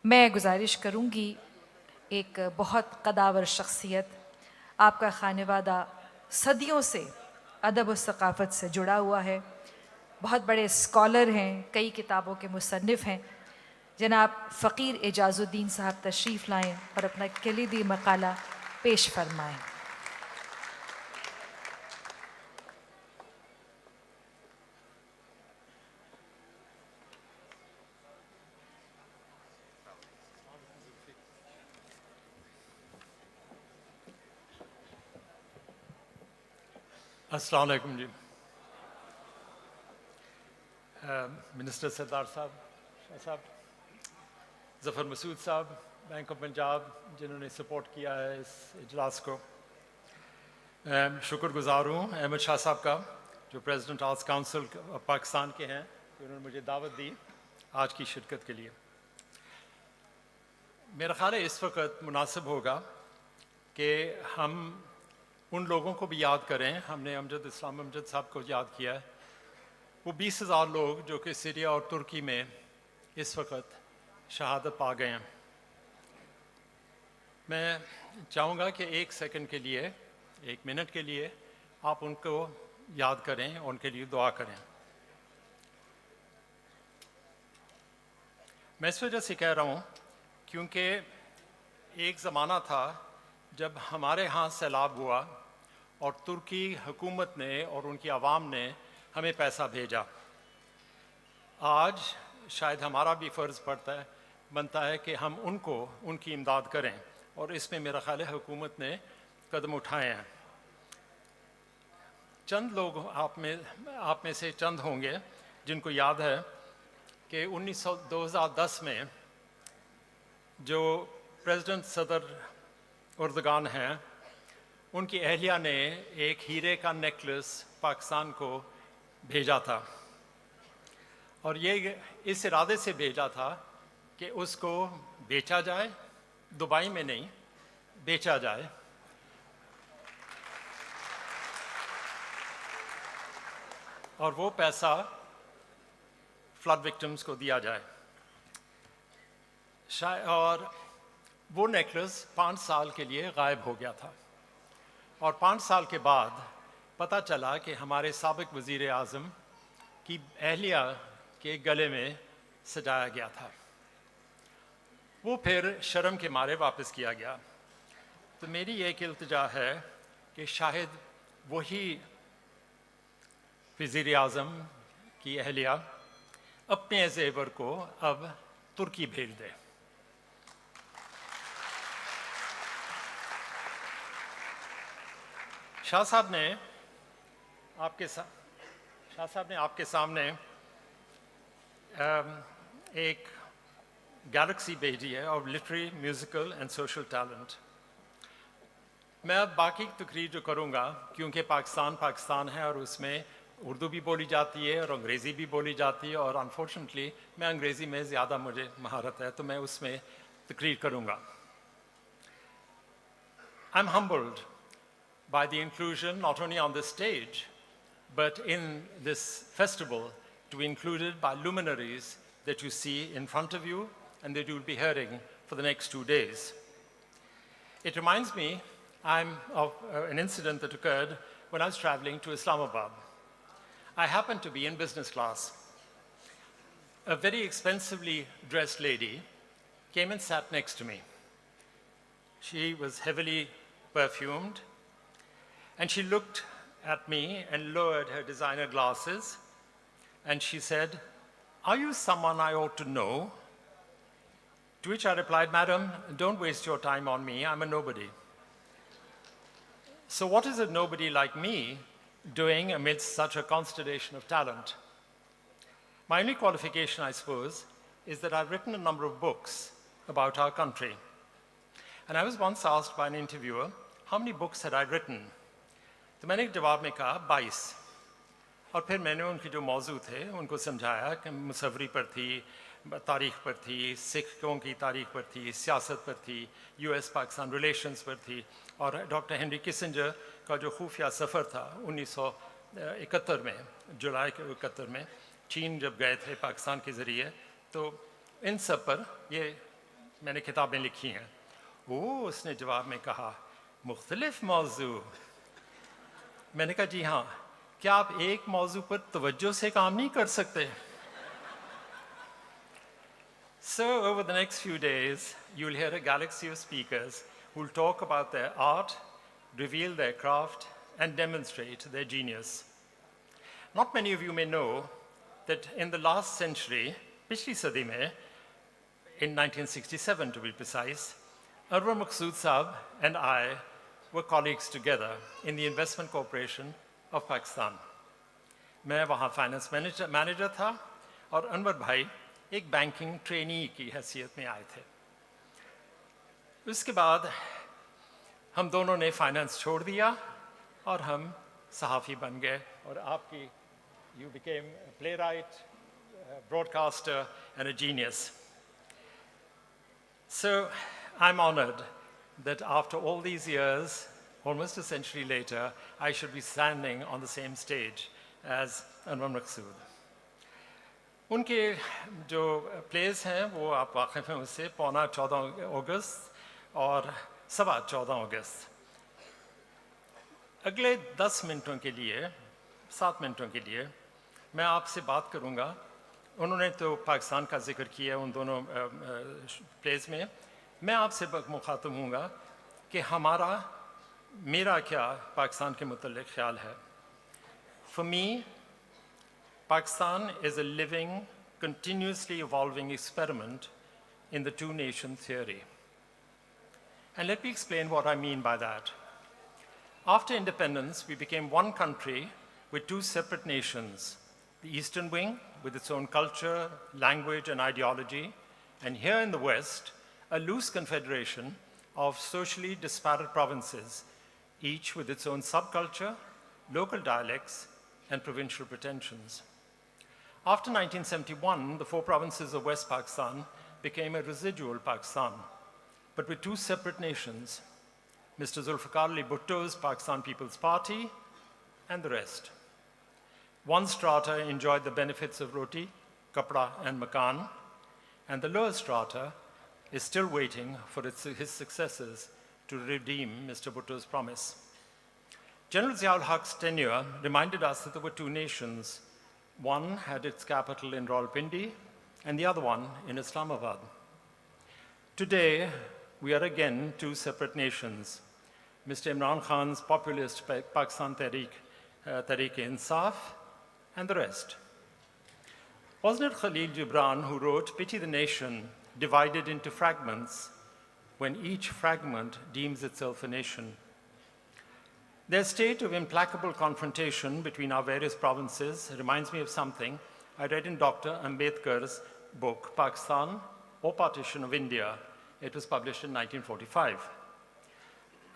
मैं गुजारिश करूँगी, एक बहुत कदावर शख्सियत, आपका खानेवादा सदियों से अदब और सकाफ़त से जुड़ा हुआ है, बहुत बड़े स्कॉलर हैं, कई किताबों के मुसन्निफ़ हैं। जनाब फ़कीर एजाज़ुद्दीन साहब तशरीफ़ लाएँ और अपना कलीदी मकाला पेश फरमाएँ। अस्सलाम वालेकुम जी। मिनिस्टर सरदार साहब, शाह साहब, ज़फ़र मसूद साहब, बैंक ऑफ पंजाब, जिन्होंने सपोर्ट किया है इस इजलास को, शुक्रगुज़ार हूँ अहमद शाह साहब का, जो प्रेसिडेंट आर्ट्स काउंसिल पाकिस्तान के हैं, उन्होंने मुझे दावत दी आज की शिरकत के लिए। मेरा ख़्याल है इस वक्त मुनासिब होगा कि हम उन लोगों को भी याद करें। हमने इस्लाम अमजद साहब को याद किया है, वो 20,000 लोग जो कि सीरिया और तुर्की में इस वक्त शहादत पा गए हैं। मैं चाहूँगा कि एक सेकंड के लिए, एक मिनट के लिए आप उनको याद करें, उनके लिए दुआ करें। मैं इस वजह से कह रहा हूँ क्योंकि एक ज़माना था जब हमारे यहाँ सैलाब हुआ और तुर्की हुकूमत ने और उनकी आवाम ने हमें पैसा भेजा। आज शायद हमारा भी फ़र्ज़ बनता है कि हम उनकी इमदाद करें, और इसमें मेरा ख़्याल है हुकूमत ने कदम उठाए हैं। चंद लोग आप में से चंद होंगे जिनको याद है कि 2010 में जो प्रेसिडेंट सदर उर्दगान हैं, उनकी अहलिया ने एक हीरे का नेकलेस पाकिस्तान को भेजा था, और ये इस इरादे से भेजा था कि उसको बेचा जाए, दुबई में नहीं, बेचा जाए। और वो पैसा फ्लड विक्टिम्स को दिया जाए। और वो नेकलेस 5 साल के लिए गायब हो गया था, और 5 साल के बाद पता चला कि हमारे साबिक वज़ीर आज़म की अहलिया के गले में सजाया गया था। वो फिर शर्म के मारे वापस किया गया। तो मेरी एक इल्तिजा है कि शायद वही वज़ीर आज़म की अहलिया अपने ज़ेवर को अब तुर्की भेज दे। शाह साहब ने आपके सामने एक गैलेक्सी भेजी है of literary, musical and social talent. मैं अब बाकी तकरीर जो करूँगा, क्योंकि पाकिस्तान है और उसमें उर्दू भी बोली जाती है और अंग्रेज़ी भी बोली जाती है, और अनफॉर्चुनेटली मैं अंग्रेज़ी में ज़्यादा मुझे महारत है, तो मैं उसमें तकरीर करूँगा। I'm humbled by the inclusion not only on this stage but in this festival, to be included by luminaries that you see in front of you and that you will be hearing for the next 2 days. It reminds me of an incident that occurred when I was traveling to Islamabad. I happened to be in business class. A very expensively dressed lady came and sat next to me. She was heavily perfumed, and she looked at me and lowered her designer glasses, and she said, "Are you someone I ought to know?" To which I replied, "Madam, don't waste your time on me, I'm a nobody." So what is a nobody like me doing amidst such a constellation of talent? My only qualification, I suppose, is that I've written a number of books about our country. And I was once asked by an interviewer, how many books had I written? तो मैंने एक जवाब में कहा 22, और फिर मैंने उनके जो मौजू थे उनको समझाया कि मुसव्वरी पर थी, तारीख़ पर थी, सिखों की तारीख़ पर थी, सियासत पर थी, US पाकिस्तान रिलेशंस पर थी, और डॉक्टर हेनरी किसिंजर का जो खुफिया सफ़र था 1971 में, जुलाई के 71 में चीन जब गए थे पाकिस्तान के ज़रिए, तो इन सब पर ये मैंने किताबें लिखी हैं। ओह, उसने जवाब में कहा, मुख्तलिफ मौजू। मैंने कहा, जी हाँ, क्या आप एक मौजू पर तवज्जो से काम नहीं कर सकते? So over the next few days, you'll hear a galaxy of speakers who'll talk about their art, reveal their craft, and demonstrate their genius. Not many of you may know that in the last century, पिछली सदी में, in 1967 to be precise, Anwar Maqsood Saab and I were colleagues together in the Investment Corporation of Pakistan. मैं वहाँ finance manager था और अनवर भाई एक banking trainee की हैसियत में आए थे। उसके बाद हम दोनों ने फाइनेंस छोड़ दिया और हम सहाफ़ी बन गए और आपकी you became a playwright, a broadcaster, and a genius. So I'm honored that after all these years, almost a century later, I should be standing on the same stage as Anwar Maqsood. उनके जो place हैं वो आप वाकिफ़ हैं उससे, पौना 14 अगस्त और सवा 14 अगस्त। अगले 10 मिनटों के लिए, 7 मिनटों के लिए मैं आपसे बात करूंगा। उन्होंने तो पाकिस्तान का जिक्र किया उन दोनों प्लेस में। मैं आपसे मुखातब हूँगा कि मेरा क्या पाकिस्तान के मुतल्लिक़ ख्याल है। For me, Pakistan is a living, continuously evolving experiment in the two-nation theory. And let me explain what I mean by that. After independence, we became one country with two separate nations, the Eastern Wing with its own culture, language, and ideology, and here in the West, a loose confederation of socially disparate provinces, each with its own subculture, local dialects, and provincial pretensions. After 1971, the 4 provinces of West Pakistan became a residual Pakistan, but with 2 separate nations, Mr. Zulfikar Ali Bhutto's Pakistan People's Party and the rest. One strata enjoyed the benefits of roti, kapda, and makan, and the lower strata is still waiting for his successors to redeem Mr. Bhutto's promise. General Ziaul Haq's tenure reminded us that there were 2 nations. One had its capital in Rawalpindi and the other one in Islamabad. Today, we are again 2 separate nations. Mr. Imran Khan's populist Pakistan Tehreek-e-Insaf and the rest. Wasn't it Khalil Gibran who wrote, "Pity the nation divided into fragments when each fragment deems itself a nation"? Their state of implacable confrontation between our various provinces reminds me of something I read in Dr. Ambedkar's book, Pakistan or Partition of India. It was published in 1945.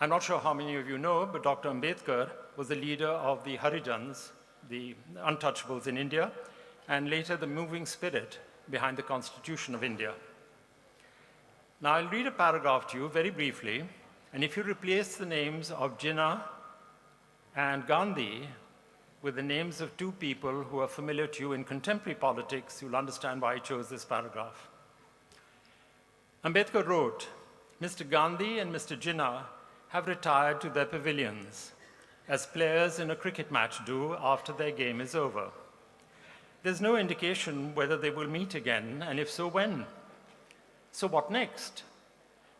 I'm not sure how many of you know, but Dr. Ambedkar was the leader of the Harijans, the untouchables in India, and later the moving spirit behind the Constitution of India. Now, I'll read a paragraph to you very briefly, and if you replace the names of Jinnah and Gandhi with the names of 2 people who are familiar to you in contemporary politics, you'll understand why I chose this paragraph. Ambedkar wrote, "Mr. Gandhi and Mr. Jinnah have retired to their pavilions, as players in a cricket match do after their game is over. There's no indication whether they will meet again, and if so, when. So what next?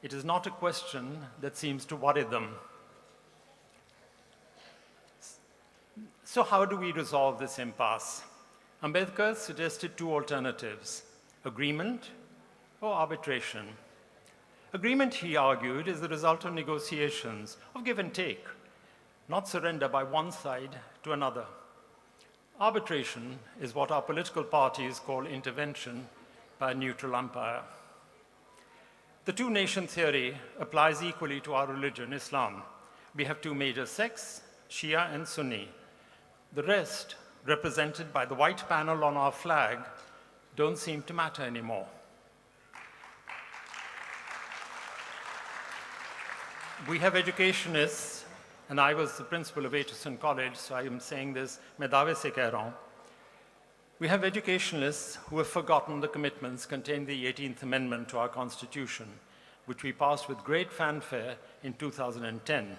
It is not a question that seems to worry them." So how do we resolve this impasse? Ambedkar suggested 2 alternatives: agreement or arbitration. Agreement, he argued, is the result of negotiations, of give and take, not surrender by one side to another. Arbitration is what our political parties call intervention by a neutral umpire. The two-nation theory applies equally to our religion, Islam. We have 2 major sects, Shia and Sunni. The rest, represented by the white panel on our flag, don't seem to matter anymore. We have educationists, and I was the principal of Aijazuddin College, so I am saying this, मैं दावे से कह रहा हूँ, We have educationalists who have forgotten the commitments contained in the 18th Amendment to our Constitution, which we passed with great fanfare in 2010.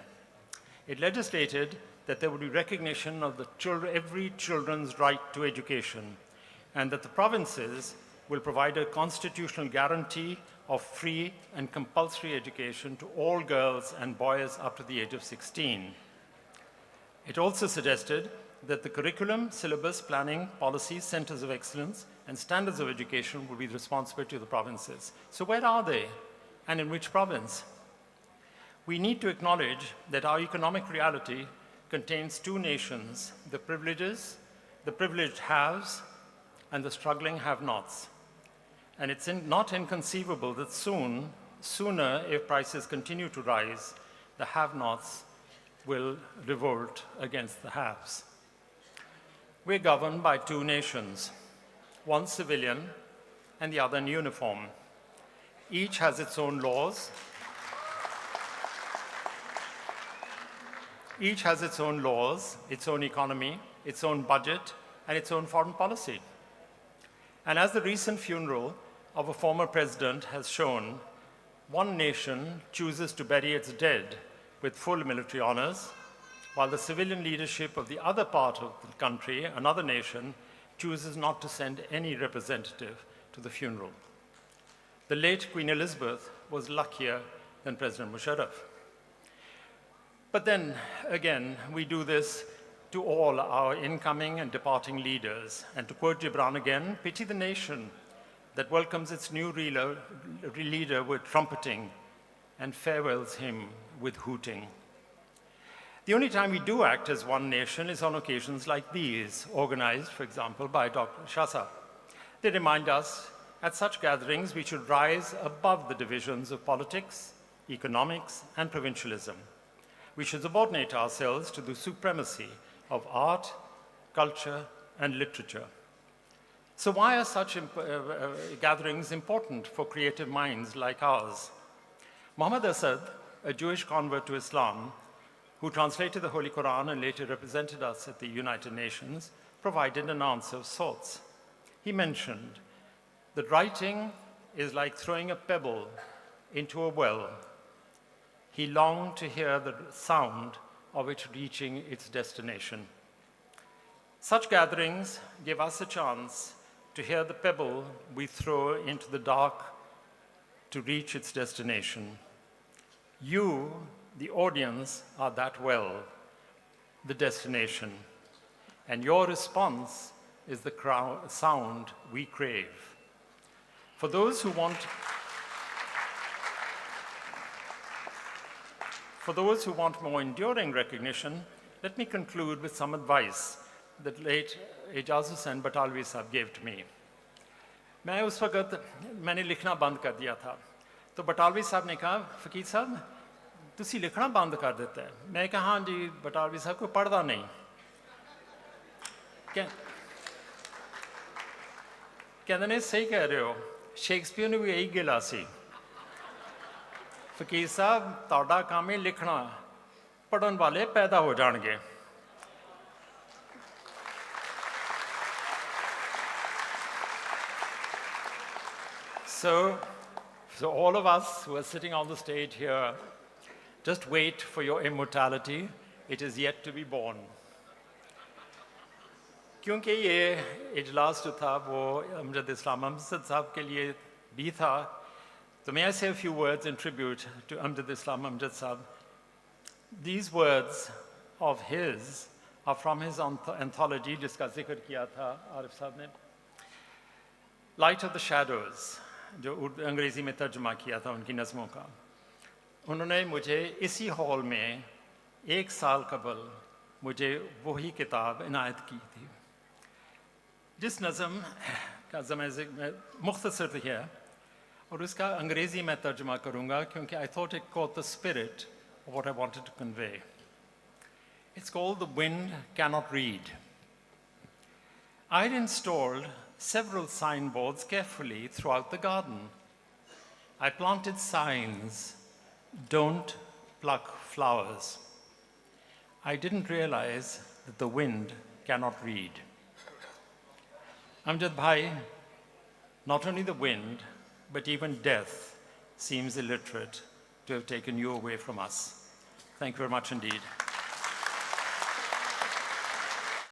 It legislated that there would be recognition of every children's right to education, and that the provinces will provide a constitutional guarantee of free and compulsory education to all girls and boys up to the age of 16. It also suggested that the curriculum, syllabus, planning, policies, centers of excellence, and standards of education will be the responsibility of the provinces. So where are they, and in which province? We need to acknowledge that our economic reality contains two nations, the privileged haves, and the struggling have-nots. And it's not inconceivable that sooner, if prices continue to rise, the have-nots will revolt against the haves. We're governed by two nations, one civilian and the other in uniform. Each has its own laws. Each has its own laws, its own economy, its own budget, and its own foreign policy. And as the recent funeral of a former president has shown, one nation chooses to bury its dead with full military honors, while the civilian leadership of the other part of the country, another nation, chooses not to send any representative to the funeral. The late Queen Elizabeth was luckier than President Musharraf. But then again, we do this to all our incoming and departing leaders. And to quote Gibran again, pity the nation that welcomes its new leader with trumpeting and farewells him with hooting. The only time we do act as one nation is on occasions like these, organized, for example, by Dr. Shasa. They remind us at such gatherings we should rise above the divisions of politics, economics, and provincialism. We should subordinate ourselves to the supremacy of art, culture, and literature. So why are such gatherings important for creative minds like ours? Muhammad Asad, a Jewish convert to Islam, who translated the Holy Quran and later represented us at the United Nations, provided an answer of sorts. He mentioned that writing is like throwing a pebble into a well. He longed to hear the sound of it reaching its destination. Such gatherings give us a chance to hear the pebble we throw into the dark to reach its destination. You, the audience, are that well, the destination, and your response is the sound we crave. For those who want more enduring recognition, let me conclude with some advice that late Aijazuddin Batalvi Sahab gave to me. मैं उस वक्त मैंने लिखना बंद कर दिया था, तो बटालवी साहब ने कहा, फकीर साहब तुसी लिखना बंद कर देता है। मैं कहा हाँ जी बटालवी साहब कोई पढ़दा नहीं। कहते ने सही कह रहे हो, शेक्सपियर ने भी यही गिला सी। फकीर साहब तुहाडा काम है लिखना, पढ़न वाले पैदा हो जाएंगे। So all of us who are sitting on the stage here, just wait for your immortality. It is yet to be born. क्योंकि ये इजलास जो था वो अमजद इस्लाम अमजद साहब के लिए भी था, so may I say a few words in tribute to Amjad Islam Amjad Sahab. These words of his are from his anthology, जिसका जिक्र किया था आरिफ साहब ने, Light of the Shadows, जो अंग्रेजी में तर्जुमा किया था उनकी नज़मों का। उन्होंने मुझे इसी हॉल में 1 साल कबल मुझे वही किताब इनायत की थी, जिस नज़म का ज़माने मुख्तसर है और उसका अंग्रेजी में तर्जुमा करूँगा क्योंकि I thought it caught the spirit of what I wanted to convey. It's called The Wind Cannot Read. I had installed several signboards carefully throughout the garden. I planted signs, don't pluck flowers. I didn't realize that the wind cannot read. Amjad Bhai, not only the wind, but even death seems illiterate to have taken you away from us. Thank you very much indeed.